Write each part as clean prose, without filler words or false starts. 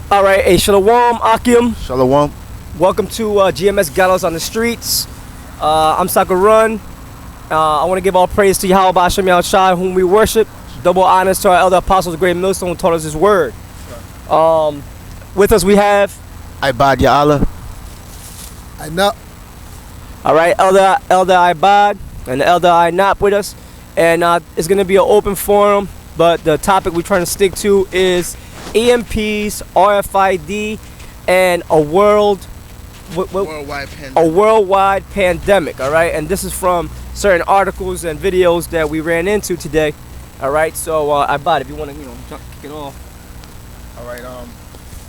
All right, hey, Shalom, Akim. Shalom. Welcome to GMS Gallows on the Streets. I'm Sakurun. I want to give all praise to Yahweh Hashem Yahushua, whom we worship. Double honors to our elder apostles, great millstone, who taught us his word. With us we have R.F.I.D Ya Allah. I know. all right, Elder R.F.I.D and the Elder I-Nop with us. And it's going to be an open forum, but the topic we're trying to stick to is Emp'S, R.F.I.D, and a worldwide pandemic, all right? And this is from certain articles and videos that we ran into today, all right? So, R.F.I.D, if you want to, kick it off. All right,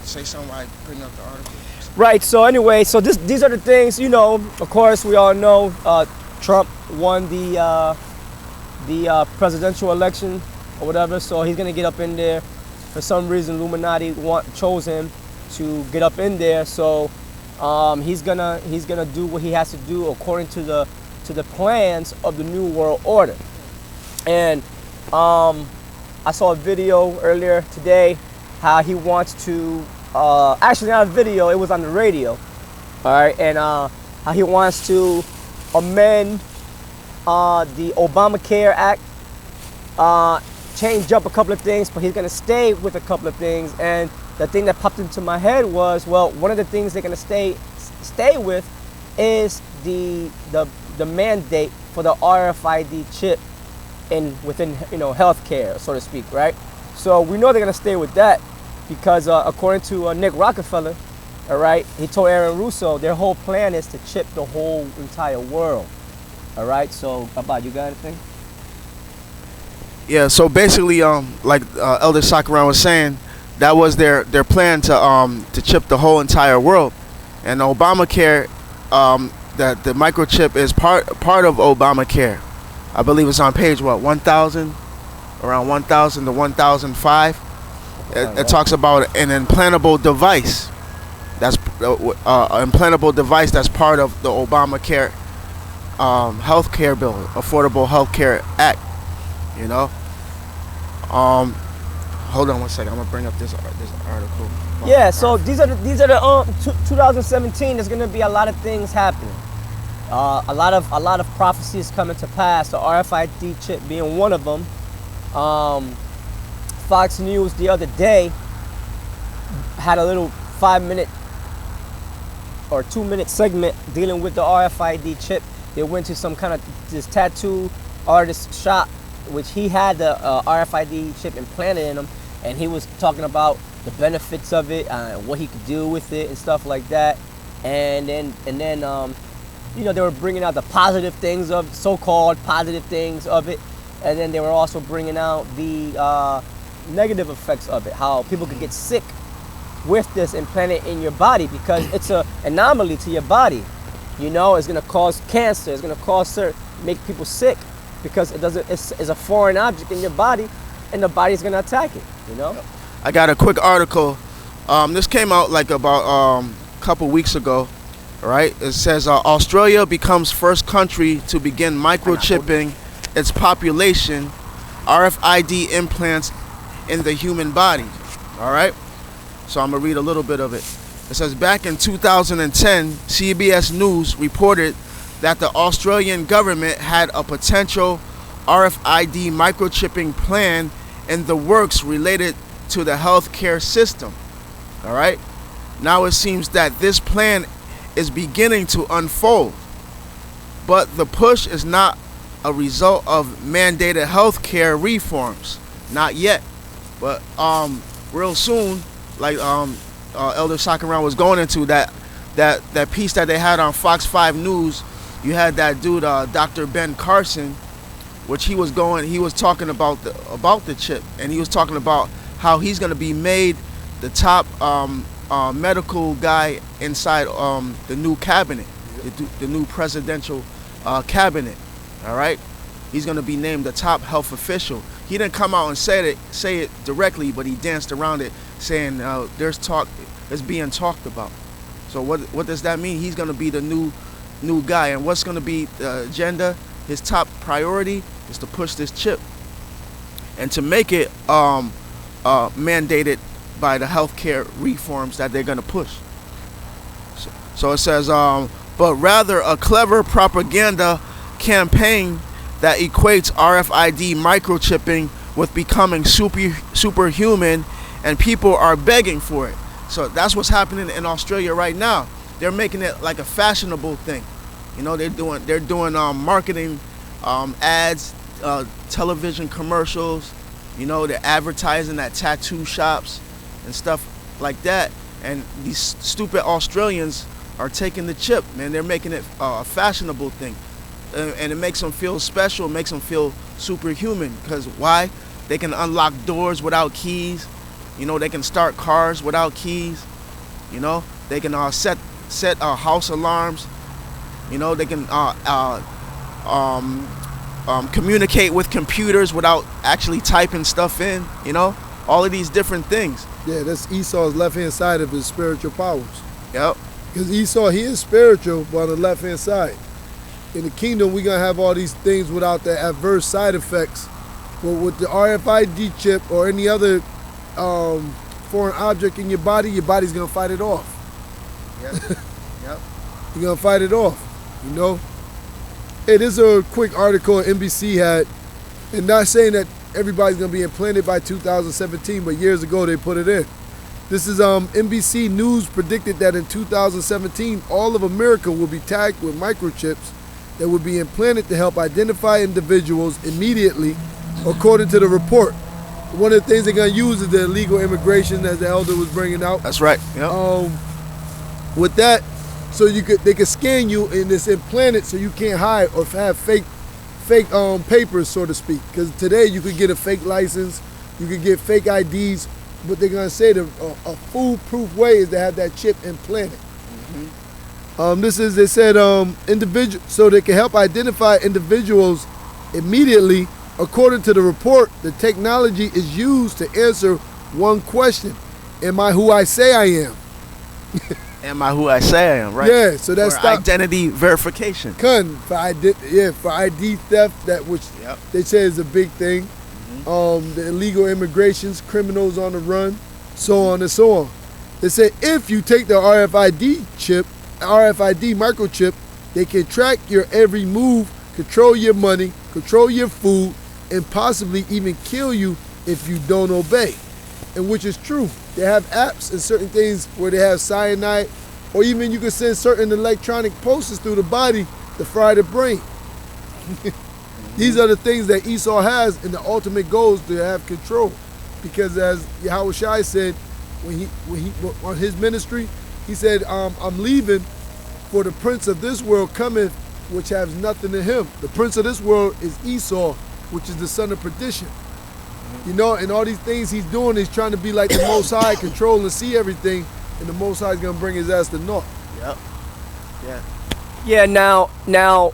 say something while I bring up the article. Right, so anyway, so these are the things, of course, we all know Trump won the presidential election or whatever, so he's going to get up in there. For some reason, Illuminati chose him to get up in there, so he's gonna do what he has to do according to the plans of the New World Order. And I saw a video earlier today how he wants to actually not a video, it was on the radio, all right, and how he wants to amend the Obamacare Act, change up a couple of things, but he's going to stay with a couple of things. And the thing that popped into my head was, well, one of the things they're going to stay with is the mandate for the R.F.I.D chip within healthcare, so to speak, right? So we know they're going to stay with that because according to Nick Rockefeller, all right, he told Aaron Russo their whole plan is to chip the whole entire world. All right, so Abad, you got anything? Yeah, so basically, like Elder Sakuran was saying, that was their plan to chip the whole entire world. And Obamacare, that the microchip is part of Obamacare. I believe it's on page 1,000, around 1,000 to 1,005. It talks about an implantable device. That's an implantable device that's part of the Obamacare healthcare bill, Affordable Healthcare Act. Hold on one second. I'm gonna bring up this article. Yeah, so these are the 2017. There's gonna be a lot of things happening. A lot of prophecies coming to pass. The R.F.I.D chip being one of them. Fox News the other day had a little 5-minute or 2-minute segment dealing with the R.F.I.D chip. They went to some kind of this tattoo artist shop, which he had the R.F.I.D chip implanted in him, and he was talking about the benefits of it, what he could do with it, and stuff like that. And then they were bringing out the positive things of so-called positive things of it, and then they were also bringing out the negative effects of it, how people could get sick with this implanted in your body because it's an anomaly to your body. It's going to cause cancer. It's going to make people sick because it's a foreign object in your body, and the body's going to attack it. I got a quick article. This came out like about a couple weeks ago, right? It says Australia becomes first country to begin microchipping its population. R.F.I.D implants in the human body. All right. So I'm gonna read a little bit of it. It says back in 2010, CBS News reported that the Australian government had a potential R.F.I.D microchipping plan in the works related to the healthcare system. All right. Now it seems that this plan is beginning to unfold, but the push is not a result of mandated healthcare reforms. Not yet, but real soon, like Elder Sakuran was going into that piece that they had on Fox 5 News. You had that dude, Dr. Ben Carson, which he was talking about the chip, and he was talking about how he's going to be made the top medical guy inside the new cabinet, the new presidential cabinet. All right, he's going to be named the top health official. He didn't come out and say it directly, but he danced around it, saying it's being talked about. So what does that mean? He's going to be the new guy, and what's going to be the agenda? His top priority is to push this chip and to make it mandated by the healthcare reforms that they're going to push. So it says, but rather a clever propaganda campaign that equates RFID microchipping with becoming superhuman, and people are begging for it. So that's what's happening in Australia right now. They're making it like a fashionable thing. You know, they're doing marketing ads, television commercials. You know, they're advertising at tattoo shops and stuff like that. And these stupid Australians are taking the chip, man. They're making it a fashionable thing. And it makes them feel special, it makes them feel superhuman. Because why? They can unlock doors without keys. You know, they can start cars without keys. You know, they can set house alarms. You know, they can communicate with computers without actually typing stuff in. You know, all of these different things. Yeah, that's Esau's left-hand side of his spiritual powers. Yep. Because Esau, he is spiritual, but on the left-hand side. In the kingdom, we're going to have all these things without the adverse side effects. But with the RFID chip or any other foreign object in your body's going to fight it off. Yep. Yep. You're going to fight it off, you know? Hey, this is a quick article NBC had, and not saying that everybody's going to be implanted by 2017, but years ago they put it in. This is NBC News predicted that in 2017, all of America will be tagged with microchips that would be implanted to help identify individuals immediately, according to the report. One of the things they're going to use is the illegal immigration, as the elder was bringing out. That's right. Yep. With that, so they could scan you and it's implanted so you can't hide or have fake papers, so to speak. Because today you could get a fake license, you could get fake IDs, but they're going to say a foolproof way is to have that chip implanted. They said individual, so they can help identify individuals immediately. According to the report, the technology is used to answer one question: am I who I say I am? Am I who I say I am? Right. Yeah. So that's identity verification. For ID theft, that which they say is a big thing. The illegal immigrations, criminals on the run, so on and so on. They say if you take the RFID microchip, they can track your every move, control your money, control your food, and possibly even kill you if you don't obey. And which is true. They have apps and certain things where they have cyanide, or even you can send certain electronic pulses through the body to fry the brain. These are the things that Esau has, and the ultimate goal is to have control. Because as Yahweh Shai said, when he on his ministry, he said, I'm leaving, for the prince of this world cometh, which has nothing in him. The prince of this world is Esau, which is the son of perdition. You know, and all these things he's doing, he's trying to be like the Most High, control and see everything, and the Most High is going to bring his ass to naught. Yep. Yeah. Yeah, now,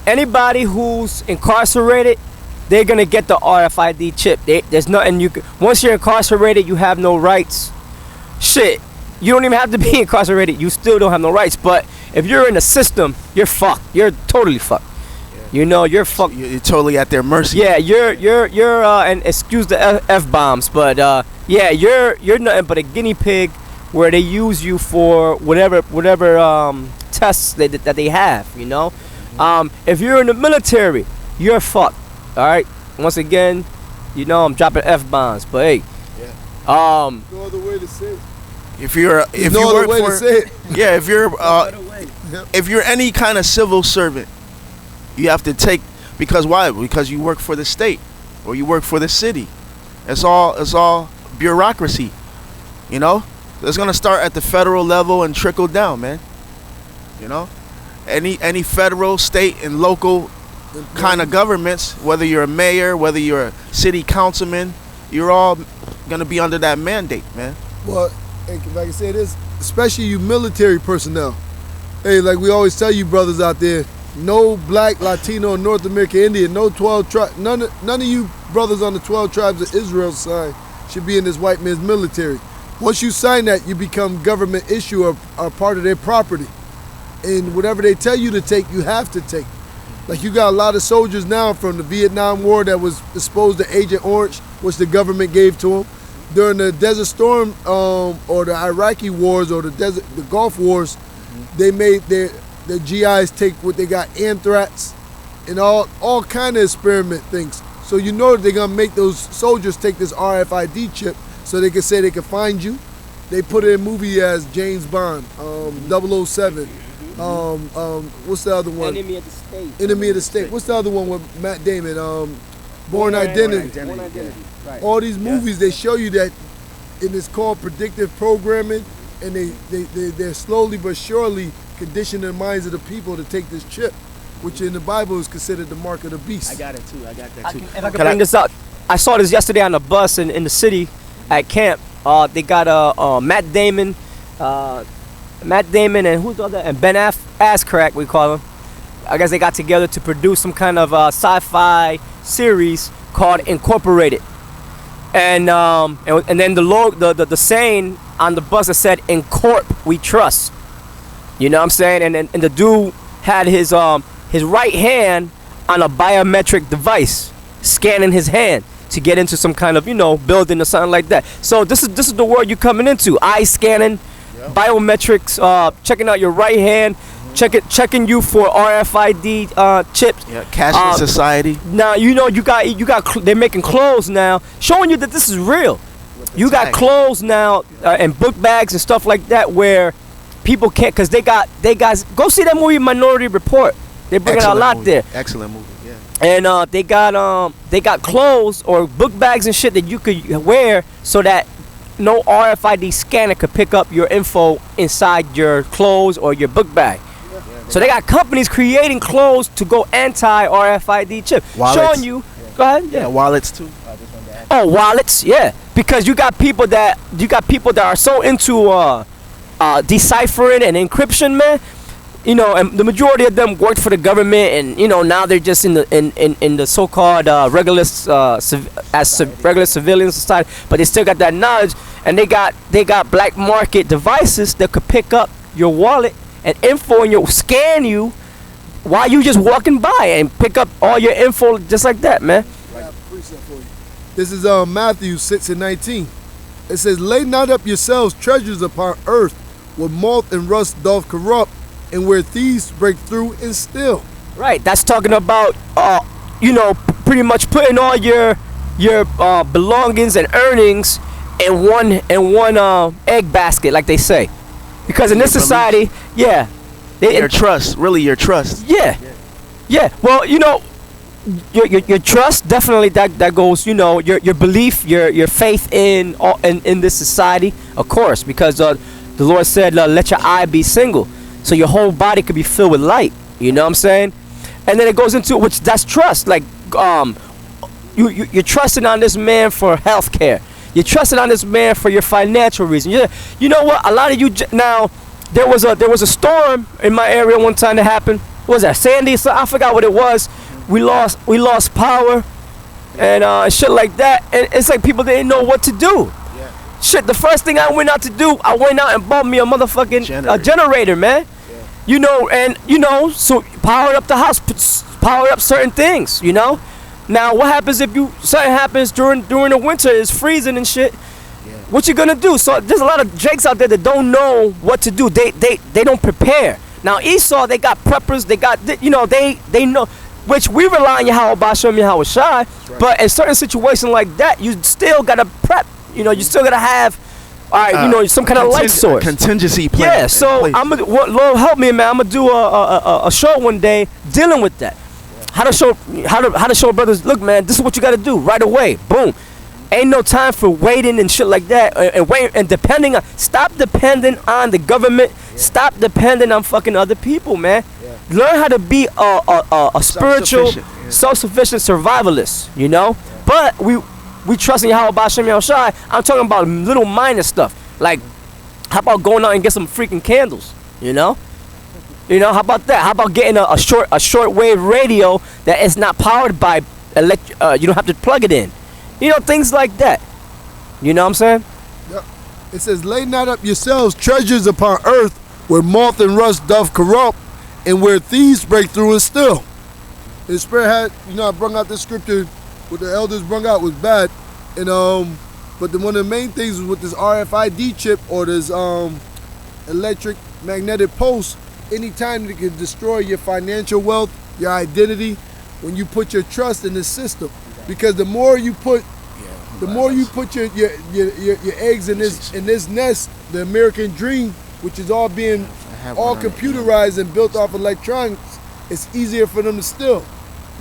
anybody who's incarcerated, they're going to get the RFID chip. There's nothing you can, once you're incarcerated, you have no rights. Shit, you don't even have to be incarcerated. You still don't have no rights. But if you're in the system, you're fucked. You're totally fucked. You know, you're fucked. You're totally at their mercy. Yeah, you're and excuse the F-bombs, but yeah, you're nothing but a guinea pig where they use you for whatever tests that they have, you know. If you're in the military, you're fucked. All right. Once again, you know I'm dropping F-bombs, but hey, no other way to say it. If you work for, yeah, if you're any kind of civil servant, you have to take, because why? Because you work for the state or you work for the city. It's all bureaucracy, you know. It's gonna start at the federal level and trickle down, man. You know, any federal, state, and local kind of governments, whether you're a mayor, whether you're a city councilman, you're all gonna be under that mandate, man. Well, if I can say this, especially you military personnel. Hey, like we always tell you brothers out there, no black, Latino, North American, Indian, no 12 tribes, none of you brothers on the 12 tribes of Israel side should be in this white man's military. Once you sign that, you become government issue or part of their property. And whatever they tell you to take, you have to take. Like you got a lot of soldiers now from the Vietnam War that was exposed to Agent Orange, which the government gave to them. during the Desert Storm or the Iraqi wars or the Gulf Wars, they made the GIs take what they got, anthrax and all kind of experiment things. So you know that they're gonna make those soldiers take this R.F.I.D chip so they can say they can find you. They put it in a movie as James Bond, 007. What's the other one? Enemy of the State. Enemy of the State. What's the other one with Matt Damon? Born Identity. Right. All these movies, they show you that, and it's called predictive programming, and they're slowly but surely conditioning the minds of the people to take this chip, which in the Bible is considered the mark of the beast. I got it too. I got that too. If I can bring this up, I saw this yesterday on the bus in the city at camp. They got Matt Damon, and who's the other? And Ben Askren, we call him. I guess they got together to produce some kind of sci-fi series called Incorporated. And then the saying on the bus that said "In Corp we trust." You know what I'm saying? And the dude had his right hand on a biometric device, scanning his hand to get into some kind of building or something like that. So this is the world you're coming into: eye scanning, biometrics, checking out your right hand, checking you for R.F.I.D chips. Yeah, cashless society. Now they're making clothes now, showing you that this is real. You got clothes now and book bags and stuff like that where people can't, because they got go see that movie Minority Report. They bring out a lot there. Excellent movie. Yeah. And they got clothes or book bags and shit that you could wear so that no RFID scanner could pick up your info inside your clothes or your book bag. So they got companies creating clothes to go anti-RFID chip, wallets. showing you. Go ahead. Yeah, wallets too. Oh, wallets. Yeah, because you got people that are so into deciphering and encryption, man. And the majority of them worked for the government, and now they're just in the so-called regular civilian society, but they still got that knowledge, and they got black market devices that could pick up your wallet and info and scan you while you just walking by and pick up all your info just like that, man. This is Matthew 6:19. It says, "Lay not up yourselves treasures upon earth, where moth and rust doth corrupt, and where thieves break through and steal." Right. That's talking about pretty much putting all your belongings and earnings in one egg basket, like they say. Because in this society, your trust, really your trust. Yeah. Well, your trust, definitely that goes. Your belief, your faith in this society, of course, because the Lord said, "Let your eye be single," so your whole body could be filled with light. You know what I'm saying? And then it goes into which that's trust. Like you're trusting on this man for health care. You're trusting on this man for your financial reason. You know what? A lot of you now. There was a storm in my area one time that happened. What was that, Sandy? So I forgot what it was. We lost power and shit like that. And it's like people didn't know what to do. Yeah. Shit. The first thing I went out to do, I went out and bought me a motherfucking generator, man. Yeah. So powered up the house, powered up certain things. Now what happens if something happens during the winter? It's freezing and shit. What you gonna do? So there's a lot of Jakes out there that don't know what to do. They don't prepare. Now Esau, they got preppers. They got they know, which we rely on Yahweh Shem Yahweh Shai. Right. But in certain situations like that, you still gotta prep. You still gotta have, some kind of light source, contingency plan. Yeah. So Lord help me, man. I'm gonna do a show one day dealing with that. How to show brothers, look, man, this is what you gotta do right away. Boom. Ain't no time for waiting and shit like that, and stop depending on the government. Stop depending on fucking other people, man. Yeah. Learn how to be a spiritual, self-sufficient survivalist. But we trust in Yahweh Shem Yahweh Shai. I'm talking about little minor stuff, like how about going out and get some freaking candles? How about that? How about getting a shortwave radio that is not powered by you don't have to plug it in. Things like that. You know what I'm saying? Yep. It says, "Lay not up yourselves treasures upon earth, where moth and rust doth corrupt, and where thieves break through and steal." The Spirit had, I brought out this scripture, what the elders brought out was bad. And But one of the main things is with this R.F.I.D chip or this electric magnetic pulse, anytime it can destroy your financial wealth, your identity, when you put your trust in the system. Because the more you put your eggs in this nest, the American dream, which is all being all computerized and built off electronics, it's easier for them to steal.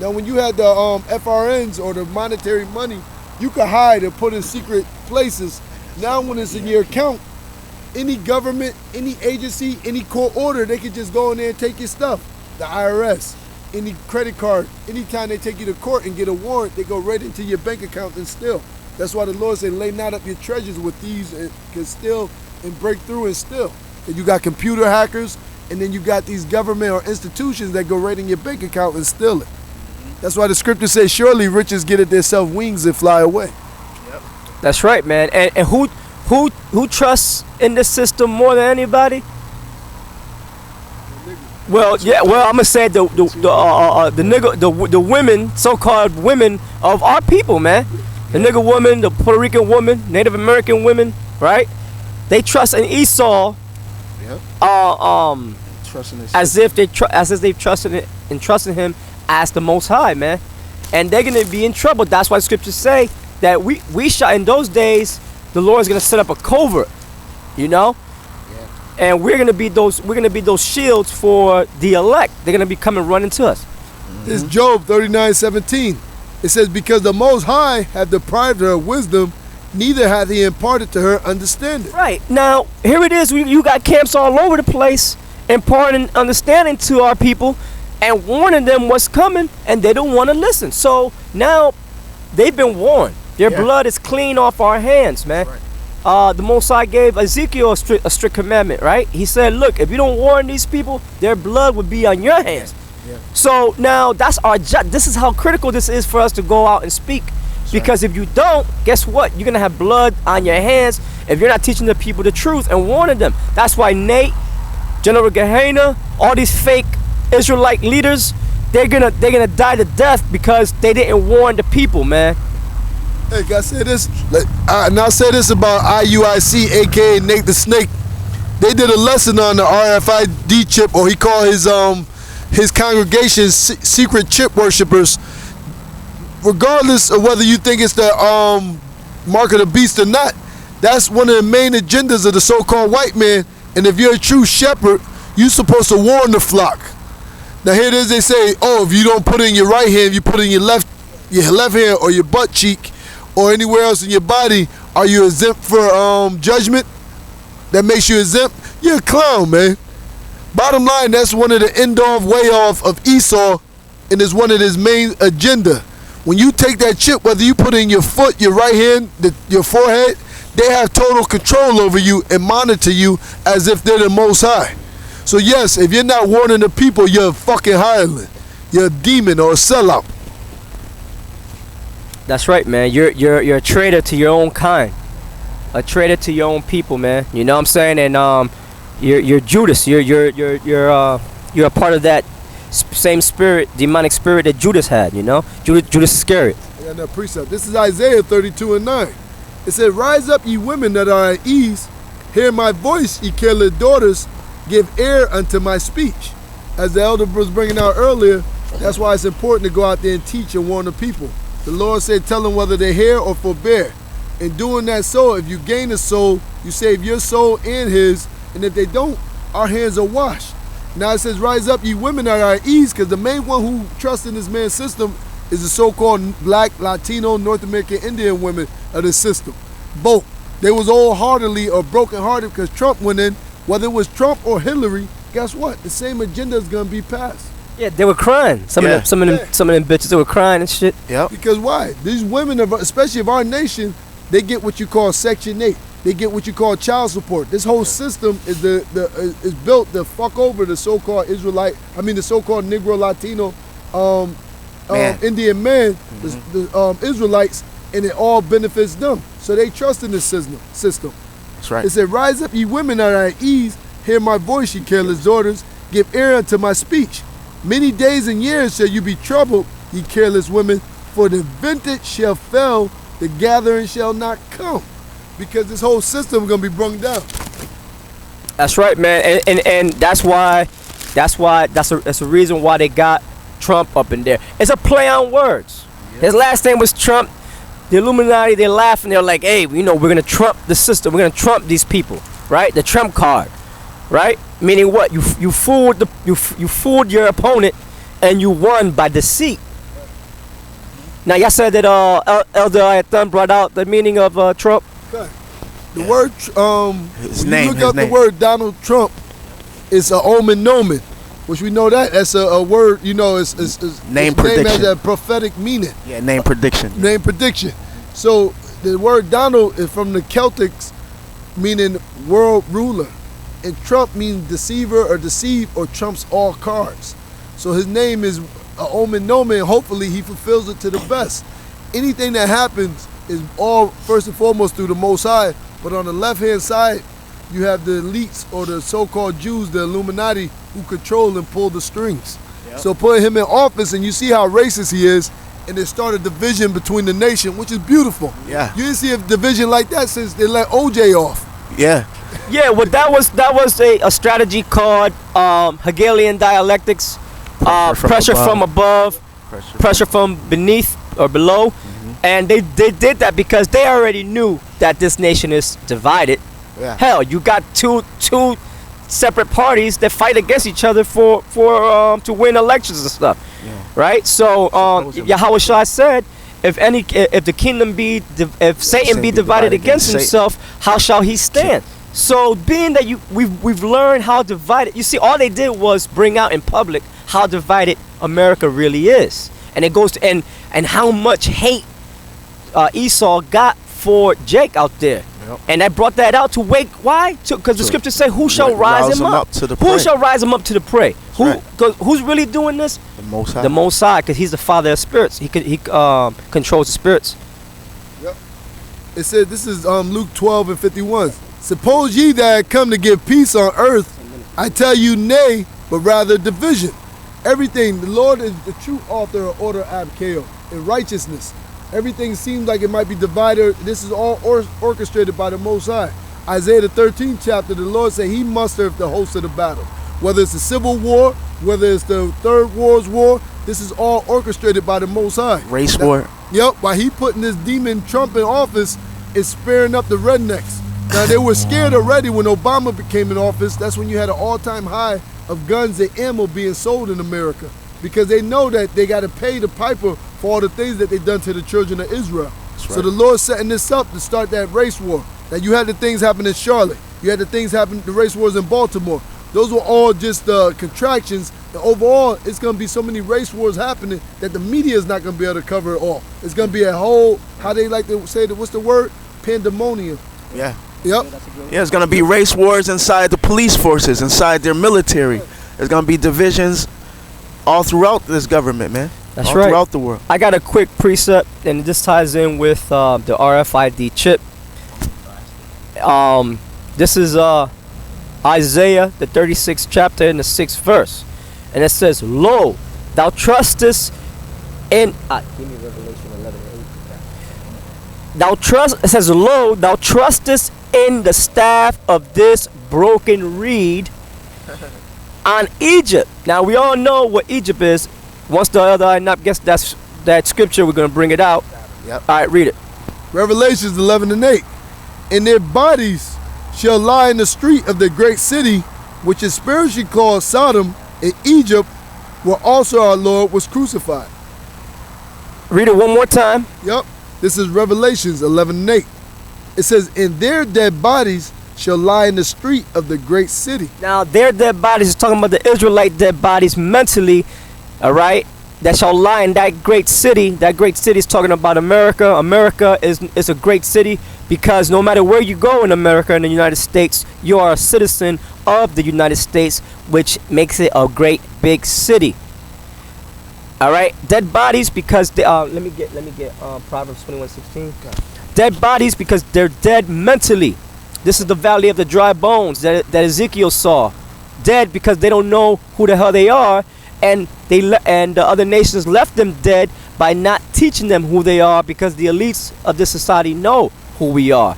Now when you had the FRNs or the monetary money, you could hide and put in secret places. Now when it's in your account, any government, any agency, any court order, they can just go in there and take your stuff. The IRS, any credit card, anytime they take you to court and get a warrant, they go right into your bank account and steal. That's why the Lord said, lay not up your treasures with thieves and can steal and break through and steal. And you got computer hackers, and then you got these government or institutions that go right in your bank account and steal it. That's why the scripture says, surely riches get at themselves wings and fly away. Yep. That's right, man. And who trusts in this system more than anybody? Well, yeah. Well, I'm gonna say the women, so-called women of our people, man. The nigga woman, the Puerto Rican woman, Native American women, right? They trust in Esau. Yep. As if they've trusted him as the Most High, man. And they're gonna be in trouble. That's why the scriptures say that we shall, in those days, the Lord is gonna set up a covert, you know. And we're gonna be those shields for the elect. They're gonna be coming running to us. This Job 39:17. It says, because the Most High had deprived her of wisdom, neither hath he imparted to her understanding. Right. Now, here it is. You got camps all over the place imparting understanding to our people and warning them what's coming, and they don't want to listen. So now they've been warned. Their blood is clean off our hands, man. Right. The Most High gave Ezekiel a strict commandment, right? He said, look, if you don't warn these people, their blood would be on your hands. Yeah. So now that's our job. This is how critical this is for us to go out and speak. Because if you don't, guess what? You're going to have blood on your hands if you're not teaching the people the truth and warning them. That's why Nate, General Gehenna, all these fake Israelite leaders, they're gonna die to death because they didn't warn the people, man. Hey, can I say this? And I'll say this about IUIC, aka Nate the Snake. They did a lesson on the R.F.I.D chip, or he called his congregation secret chip worshipers. Regardless of whether you think it's the mark of the beast or not, that's one of the main agendas of the so-called white man. And if you're a true shepherd, you're supposed to warn the flock. Now here it is, they say, oh, if you don't put it in your right hand, you put it in your left hand or your butt cheek or anywhere else in your body, are you exempt for judgment? That makes you exempt? You're a clown, man. Bottom line, that's one of the end-off, way-off of Esau, and it's one of his main agenda. When you take that chip, whether you put it in your foot, your right hand, your forehead, they have total control over you and monitor you as if they're the Most High. So yes, if you're not warning the people, you're a fucking hireling. You're a demon or a sellout. That's right, man. You're a traitor to your own kind. A traitor to your own people, man. You know what I'm saying? And you're Judas. You're a part of that same spirit, demonic spirit that Judas had, you know? Judas Iscariot. I got that precept. This is Isaiah 32:9. It said, rise up, ye women that are at ease. Hear my voice, ye careless daughters. Give ear unto my speech. As the elder was bringing out earlier, that's why it's important to go out there and teach and warn the people. The Lord said, tell them whether they hear or forbear. In doing that so, if you gain a soul, you save your soul and his. And if they don't, our hands are washed. Now it says, rise up, ye women that are at ease, because the main one who trusts in this man's system is the so-called black, Latino, North American, Indian women of the system. Both. They was wholeheartedly or broken-hearted because Trump went in. Whether it was Trump or Hillary, guess what? The same agenda is gonna be passed. Yeah, they were crying. Some of them bitches, they were crying and shit. Yeah. Because why? These women, especially of our nation, they get what you call Section 8. They get what you call child support. This whole system is is built to fuck over the so-called the so-called Negro, Latino, Indian man, the Israelites, and it all benefits them. So they trust in this system. That's right. It said, rise up, ye women that are at ease. Hear my voice, ye careless daughters. Give ear unto my speech. Many days and years shall you be troubled, ye careless women, for the vintage shall fail, the gathering shall not come. because this whole system is gonna be brung down. That's right, man, and that's a reason why they got Trump up in there. It's a play on words. His last name was Trump. The Illuminati, they're laughing. They're like, hey, we're gonna Trump the system. We're gonna Trump these people, right? The Trump card, right? Meaning what? You fooled your opponent, and you won by deceit. Now, y'all said that Elder Ayathan brought out the meaning of Trump. Okay. The word, his when name, you look his up name. the word Donald Trump, it's a omen nomen, which we know that's a word, it's Name its prediction. has a prophetic meaning. Yeah, name prediction. Name prediction. So the word Donald is from the Celtics, meaning world ruler. And Trump means deceiver or deceive or trumps all cards. So his name is a omen nomen. Hopefully he fulfills it to the best. Anything that happens is all first and foremost through the Most High. But on the left-hand side, you have the elites or the so-called Jews, the Illuminati, who control and pull the strings. Yep. So put him in office, and you see how racist he is, and they start a division between the nation, which is beautiful. Yeah. You didn't see a division like that since they let OJ off. Yeah. Yeah, well, that was a strategy called Hegelian dialectics. Pressure from above, pressure from beneath or below. Mm-hmm. And they did that because they already knew that this nation is divided. Yeah. Hell, you got two separate parties that fight against each other for to win elections and stuff. Yeah. Right? So Yahweh Shai said, if Satan be divided against himself, how shall he stand? So being that we've learned how divided, you see, all they did was bring out in public how divided America really is, and it goes to and how much hate Esau got for Jake out there. Yep. And that brought that out to wake. Why? Because the scriptures say, "Who shall rise him up to the prey?" Who shall rise him up to the prey? Who's really doing this? The Most High. The Most High, because he's the Father of spirits. He controls the spirits. Yep. It said, this is Luke 12:51. Suppose ye that had come to give peace on earth, I tell you nay, but rather division. Everything, the Lord is the true author of order, abkeo, and righteousness. Everything seems like it might be divided. This is all orchestrated by the Most High. Isaiah the 13th chapter, the Lord said he mustereth the host of the battle. Whether it's the civil war, whether it's the Third World's War, this is all orchestrated by the Most High. Race war. Yep, while he putting this demon Trump in office, is sparing up the rednecks. Now, they were scared already when Obama became in office. That's when you had an all-time high of guns and ammo being sold in America, because they know that they got to pay the piper for all the things that they've done to the children of Israel. Right. So the Lord's setting this up to start that race war. Now, you had the things happen in Charlotte. You had the things happen, the race wars in Baltimore. Those were all just contractions. And overall, it's going to be so many race wars happening that the media is not going to be able to cover it all. It's going to be a whole, how they like to say, what's the word? Pandemonium. Yeah. Yep. Yeah, it's going to be race wars inside the police forces, inside their military. There's going to be divisions all throughout this government, man. That's all right. Throughout the world. I got a quick precept, and this ties in with the R.F.I.D chip. This is Isaiah, the 36th chapter, in the 6th verse. And it says, Lo, thou trustest in... give me Revelation 11:8. It says, Lo, thou trustest in the staff of this broken reed on Egypt. Now, we all know what Egypt is. Once the other I not guess that scripture, we're going to bring it out. Yep. All right, read it. Revelations 11:8. And their bodies shall lie in the street of the great city, which is spiritually called Sodom, in Egypt, where also our Lord was crucified. Read it one more time. Yep. This is Revelations 11:8. It says, and their dead bodies shall lie in the street of the great city. Now, their dead bodies is talking about the Israelite dead bodies mentally, all right, that shall lie in that great city. That great city is talking about America. America is a great city because no matter where you go in America, in the United States, you are a citizen of the United States, which makes it a great big city. All right, dead bodies because they, let me get Proverbs 21:16. Okay. Dead bodies because they're dead mentally. This is the valley of the dry bones that Ezekiel saw. Dead because they don't know who the hell they are, and the other nations left them dead by not teaching them who they are, because the elites of this society know who we are.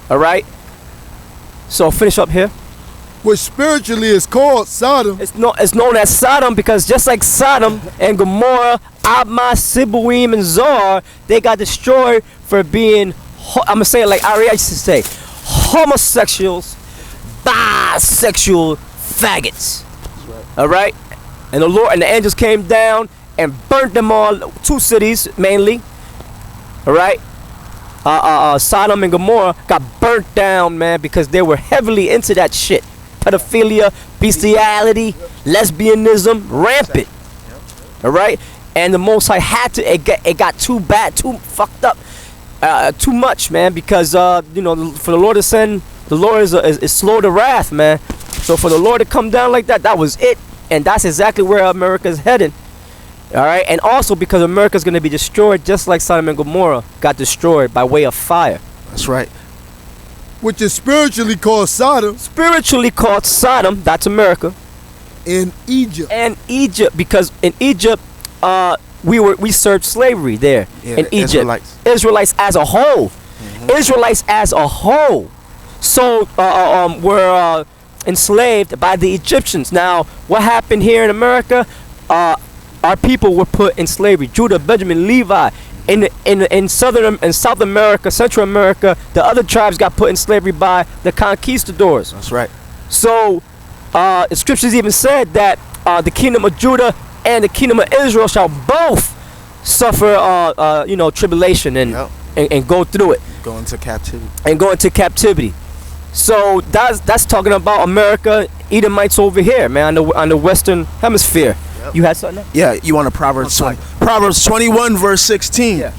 All right. So finish up here. Which spiritually is called Sodom. It's known as Sodom because just like Sodom and Gomorrah, Admah, Siboim, and Zoar, they got destroyed for being, I'm gonna say it like R.I.D used to say, homosexuals, bisexual faggots. Right. All right, and the Lord and the angels came down and burnt them all. 2 cities mainly. All right. Sodom and Gomorrah got burnt down, man, because they were heavily into that shit. Pedophilia, bestiality, lesbianism, rampant. All right, and the Most High had to. It got too bad, too fucked up, too much, man. Because for the Lord to send, the Lord is slow to wrath, man. So for the Lord to come down like that was it, and that's exactly where America's heading. All right, and also because America's gonna be destroyed, just like Sodom and Gomorrah got destroyed by way of fire. That's right. Which is spiritually called Sodom. Spiritually called Sodom, that's America. In Egypt. And Egypt, because in Egypt, we served slavery there in Egypt. Israelites as a whole. Israelites as a whole. So were enslaved by the Egyptians. Now, what happened here in America? Our people were put in slavery. Judah, Benjamin, Levi. In South America, Central America, the other tribes got put in slavery by the conquistadors. That's right. So the scriptures even said that the kingdom of Judah and the kingdom of Israel shall both suffer tribulation and go through it. Go into captivity. And go into captivity. So that's talking about America, Edomites over here, man, on the western hemisphere. Yep. You had something? Yeah, you want a Proverbs 20. Proverbs 21 verse 16. Yeah.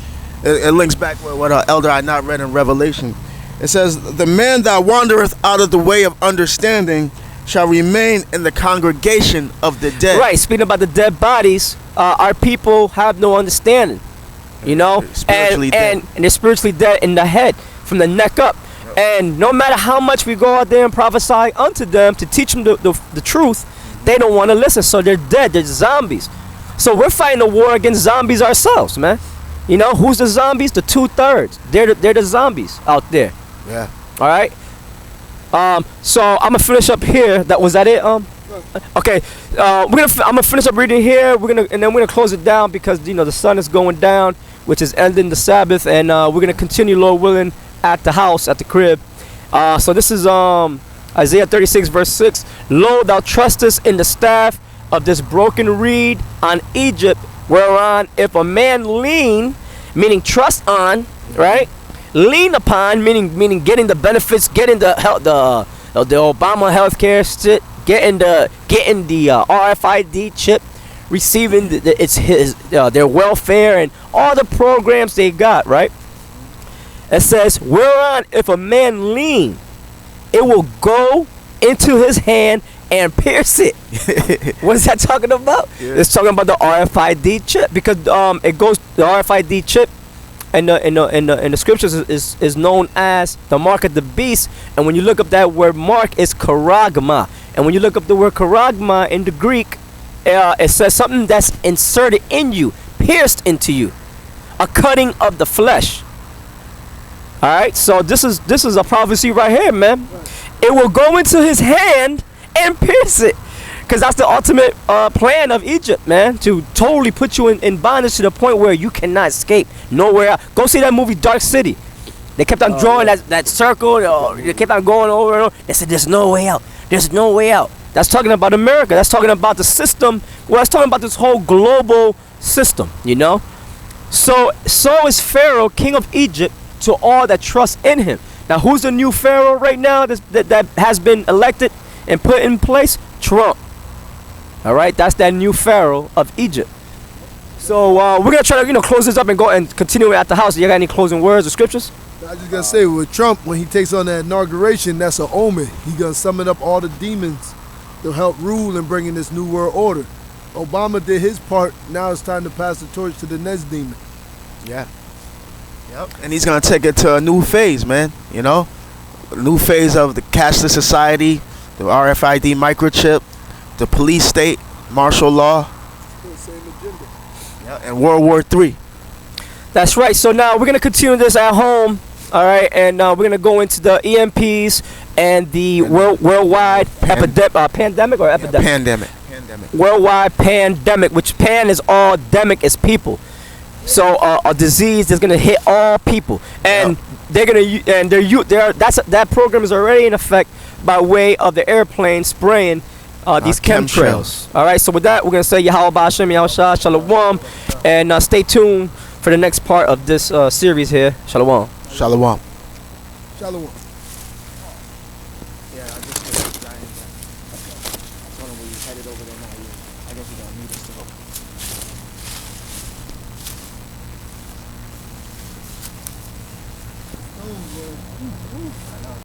It links back with what Elder I not read in Revelation. It says, the man that wandereth out of the way of understanding shall remain in the congregation of the dead. Right, speaking about the dead bodies, our people have no understanding. You know? Spiritually dead. And they're spiritually dead in the head, from the neck up. Yep. And no matter how much we go out there and prophesy unto them to teach them the truth, they don't want to listen, so they're dead. They're zombies. So we're fighting a war against zombies ourselves, man. You know, who's the zombies? The 2/3. They're the zombies out there. Yeah. All right. So I'm gonna finish up here. Was that it? Okay. I'm gonna finish up reading here. And then we're gonna close it down because the sun is going down, which is ending the Sabbath, and we're gonna continue, Lord willing, at the house, at the crib. So this is Isaiah 36 verse 6. Lo, thou trustest in the staff of this broken reed on Egypt, whereon if a man lean, meaning trust on, right? Lean upon, meaning getting the benefits, getting the Obama healthcare shit, getting the R.F.I.D chip, receiving their welfare and all the programs they got, right? It says, whereon if a man lean, it will go into his hand and pierce it. What is that talking about? Yeah. It's talking about the R.F.I.D chip, because it goes, the R.F.I.D chip in the scriptures is known as the mark of the beast. And when you look up that word mark, it's charagma. And when you look up the word charagma in the Greek, it says something that's inserted in you, pierced into you, a cutting of the flesh. All right, so this is a prophecy right here, man. It will go into his hand and pierce it, because that's the ultimate plan of Egypt, man, to totally put you in bondage to the point where you cannot escape nowhere out. Go see that movie Dark City. They kept on drawing that circle. They kept on going over and over. They said, there's no way out. There's no way out. That's talking about America. That's talking about the system. Well, that's talking about this whole global system, you know. So is Pharaoh, king of Egypt, to all that trust in him. Now, who's the new Pharaoh right now that has been elected and put in place? Trump. All right, that's that new Pharaoh of Egypt. So we're gonna try to close this up and go and continue at the house. You got any closing words or scriptures? I just gotta say, with Trump, when he takes on that inauguration, that's an omen. He gonna summon up all the demons to help rule and bring in this new world order. Obama did his part. Now it's time to pass the torch to the next demon. Yeah. Yep. And he's gonna take it to a new phase, man. A new phase of the cashless society, the R.F.I.D microchip, the police state, martial law, and World War III. That's right. So now we're gonna continue this at home All right, and we're gonna go into the EMPs and the worldwide pandemic or epidemic. Pandemic. Worldwide pandemic, which pan is all, demic is people. So a disease that's gonna hit all people, and they're that program is already in effect by way of the airplane spraying these chemtrails. All right, so with that, we're gonna say Yahweh Ba'Shem, Yahweh Shah, Shalom, and stay tuned for the next part of this series here. Shalom. Shalom. Shalom.